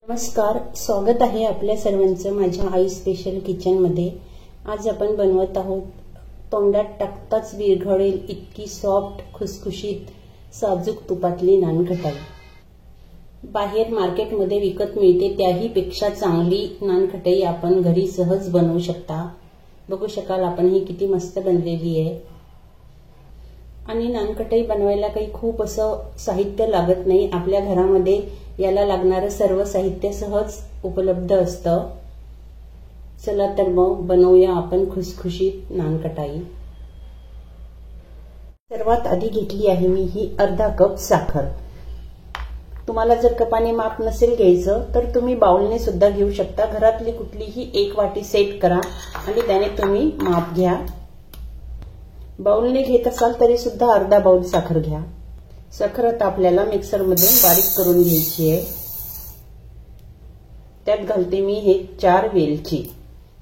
नमस्कार, स्वागत आहे आपल्या सर्वांचं माझ्या आई स्पेशल किचनमध्ये। आज आपण बनवत आहोत तोंडात टाकताच विरघळेल इतकी सॉफ्ट खुसखुशीत साजूक तुपातली नानखटाई। बाहेर मार्केटमध्ये विकत मिळते त्याही पेक्षा चांगली नानखटाई आपण घरी सहज बनवू शकता। बघू शकाल आपण ही किती मस्त बनलेली आहे। आणि नानखटाई बनवायला काही खूप असं साहित्य लागत नाही, आपल्या घरामध्ये याला लागणारे सर्व साहित्य सहज उपलब्ध असतं। चला तर मग बनवूया आपण खुसखुशीत नानखटाई। सर्वात आधी घेतली आहे मी ही अर्धा कप साखर। तुम्हाला जर कपाने माप नसेल घ्यायचं तर तुम्ही बाउलने सुद्धा घेऊ शकता। घरातली कुठलीही एक वाटी सेट करा आणि त्याने तुम्ही माप घ्या। बाउलने घेत असाल तरी सुद्धा अर्धा बाउल साखर घ्या। साखर आता आपल्याला मिक्सर मधून बारीक करून घ्यायची आहे। त्यात घालते मी हे 4 वेलची।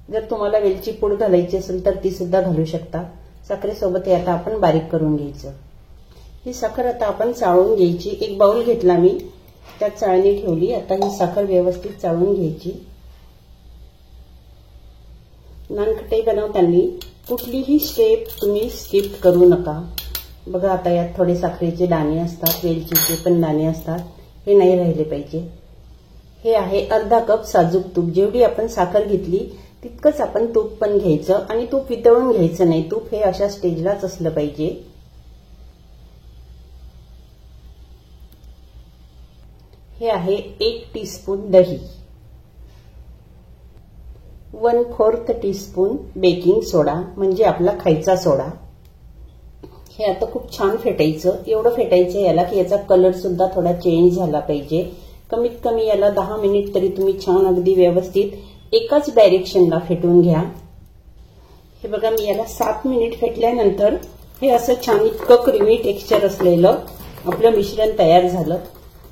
जर तुम्हाला वेलची पूड घालायची असेल तर ती सुद्धा घालू शकता। साखरेसोबत हे आता आपण बारीक करून घ्यायचं। ही साखर आता आपण चाळून घ्यायची। एक बाउल घेतला मी, त्यात चाळणी ठेवली। आता ही साखर व्यवस्थित चाळून घ्यायची। नानखटाई बनवताना कुठलीही स्टेप तुम्ही स्किप करू नका। बघा आता यात थोडे साखरेचे दाणे असतात, वेलचीचे पण दाणे असतात, हे नाही राहिले पाहिजे। हे आहे अर्धा कप साजूक तूप। जेवढी आपण साखर घेतली तितकंच आपण तूप पण घ्यायचं आणि तूप वितळून घ्यायचं नाही। तूप हे अशा स्टेजलाच असलं पाहिजे। हे आहे 1 टीस्पून दही, 1/4 टीस्पून बेकिंग सोडा म्हणजे आपला खायचा सोडा। हे आता खूप छान फेटायचं। एवढं फेटायचं याला की याचा कलर सुद्धा थोडा चेंज झाला पाहिजे। कमीत कमी याला 10 मिनिट तरी तुम्ही छान अगदी व्यवस्थित एकाच डायरेक्शनला फेटून घ्या। हे बघा मी याला 7 मिनिट फेटल्यानंतर हे असं छान इतकं क्रीमी टेक्स्चर असलेलं आपलं मिश्रण तयार झालं।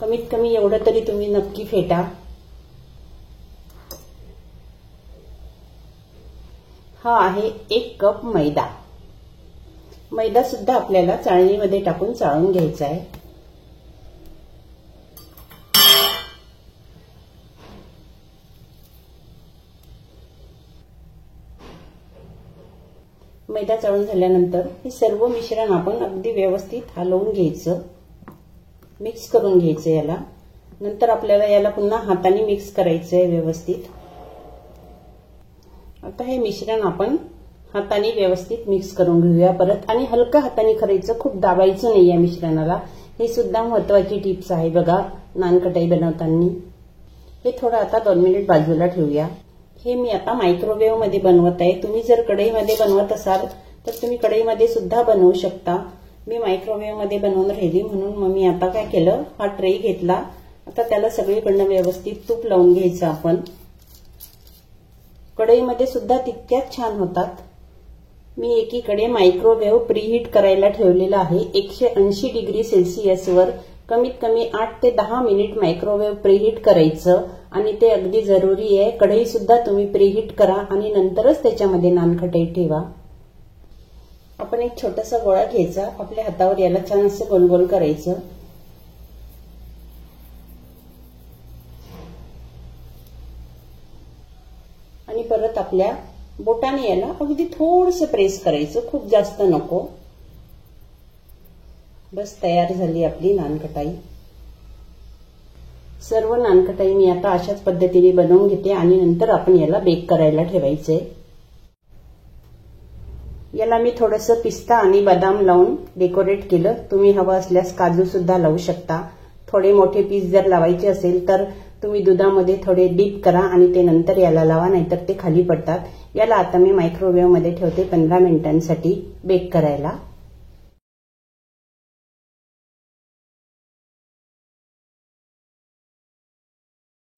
कमीत कमी एवढं तरी तुम्ही नक्की फेटा। हा आहे 1 कप मैदा। मैदा सुद्धा आपल्याला चाळणीमध्ये टाकून चाळून घ्यायचा आहे। मैदा चाळून झाल्यानंतर हे सर्व मिश्रण आपण अगदी व्यवस्थित हलवून घ्यायचं, मिक्स करून घ्यायचं याला। नंतर आपल्याला याला पुन्हा हाताने मिक्स करायचं आहे व्यवस्थित। आता हे मिश्रण आपण हाताने व्यवस्थित मिक्स करून घेऊया परत, आणि हलका हाताने करायचं, खूप दाबायचं नाही या मिश्रणाला। हे सुद्धा महत्त्वाची टिप्स आहे बघा नानखटाई बनवताना। हे थोडं आता 2 मिनिट बाजूला ठेवूया। हे मी आता मायक्रोवेव्ह मध्ये बनवत आहे। तुम्ही जर कढईमध्ये बनवत असाल तर तुम्ही कढईमध्ये सुद्धा बनवू शकता। मी मायक्रोवेव्ह मध्ये बनवून राहिली म्हणून मग मी आता काय केलं, हा ट्रे घेतला। आता त्याला सगळीकडनं व्यवस्थित तूप लावून घ्यायचं आपण। कढईमध्ये सुद्धा तितक्याच छान होतात। मी एकीकडे मायक्रोवेव्ह प्रीहीट करायला ठेवलेला आहे 180 डिग्री सेल्सिअसवर। कमीत कमी 8 ते 10 मिनिट मायक्रोवेव्ह प्रीहीट करायचं आणि ते अगदी जरुरी आहे। कढई सुद्धा तुम्ही प्रीहीट करा आणि नंतरच त्याच्यामध्ये नानखटाई ठेवा। आपण एक छोटासा गोळा घ्यायचा, आपल्या हातावर याला छान असं गोल गोल करायचं। आणि परत आपल्या बोटाने याला अगदी थोडंसं प्रेस करायचं, खूप जास्त नको। बस तयार झाली आपली नानखटाई। सर्व नानखटाई मी आता अशाच पद्धतीने बनवून घेते आणि नंतर आपण याला बेक करायला ठेवायचंय। याला मी थोडंसं पिस्ता आणि बदाम लावून डेकोरेट केलं। तुम्ही हवं असल्यास काजू सुद्धा लावू शकता। थोडे मोठे पीस जर लावायचे असेल तर तुम्ही दुधामध्ये थोडे डीप करा आणि ते नंतर याला लावा, नाहीतर ते खाली पडतात। याला आता मी मायक्रोवेव्ह मध्ये ठेवते 15 मिनिटांसाठी बेक करायला।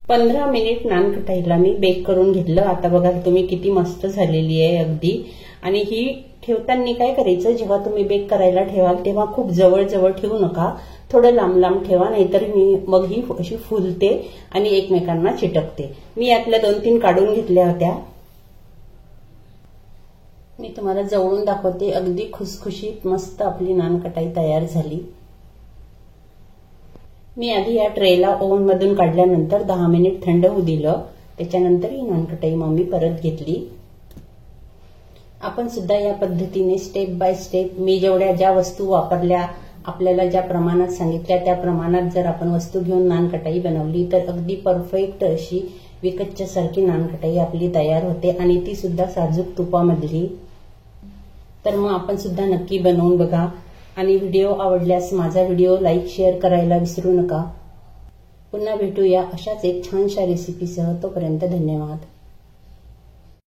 पंधरा मिनिट नानखटाईला मी बेक करून घेतलं। आता बघा तुम्ही किती मस्त झालेली आहे अगदी। आणि ही ठेवताना काय करायचं, जेव्हा तुम्ही बेक करायला ठेवाल तेव्हा खूप जवळ जवळ ठेवू नका, थोडं लांब लांब ठेवा, नाहीतर मग ही अशी फुलते आणि एकमेकांना चिटकते। मी यातल्या 2-3 काढून घेतल्या होत्या। मी तुम्हाला जवळून दाखवते। अगदी खुसखुशीत मस्त आपली नानखटाई तयार झाली। मी आधी या ट्रेला ओव्हन मधून काढल्यानंतर 10 मिनिट थंड होऊ दिलं. त्याच्यानंतर ही नानकटाई मम्मी परत घेतली. आपण सुद्धा या पद्धतीने स्टेप बाय स्टेप मी ज्या वस्तू वापरल्या, आपल्याला ज्या प्रमाणात सांगितल्या त्या प्रमाणात जर आपण वस्तू घेऊन नानकटाई बनवली तर अगदी परफेक्ट अशी विकतच्या सारखी नानकटाई आपली तयार होते आणि ती सुद्धा साजूक तुपामधली. तर मग आपण सुद्धा नक्की बनवून बघा आणि व्हिडिओ आवडल्यास माझा व्हिडिओ लाईक शेअर करायला विसरू नका. पुन्हा भेटूया अशाच एक छानशा रेसिपीसह. तोपर्यंत धन्यवाद.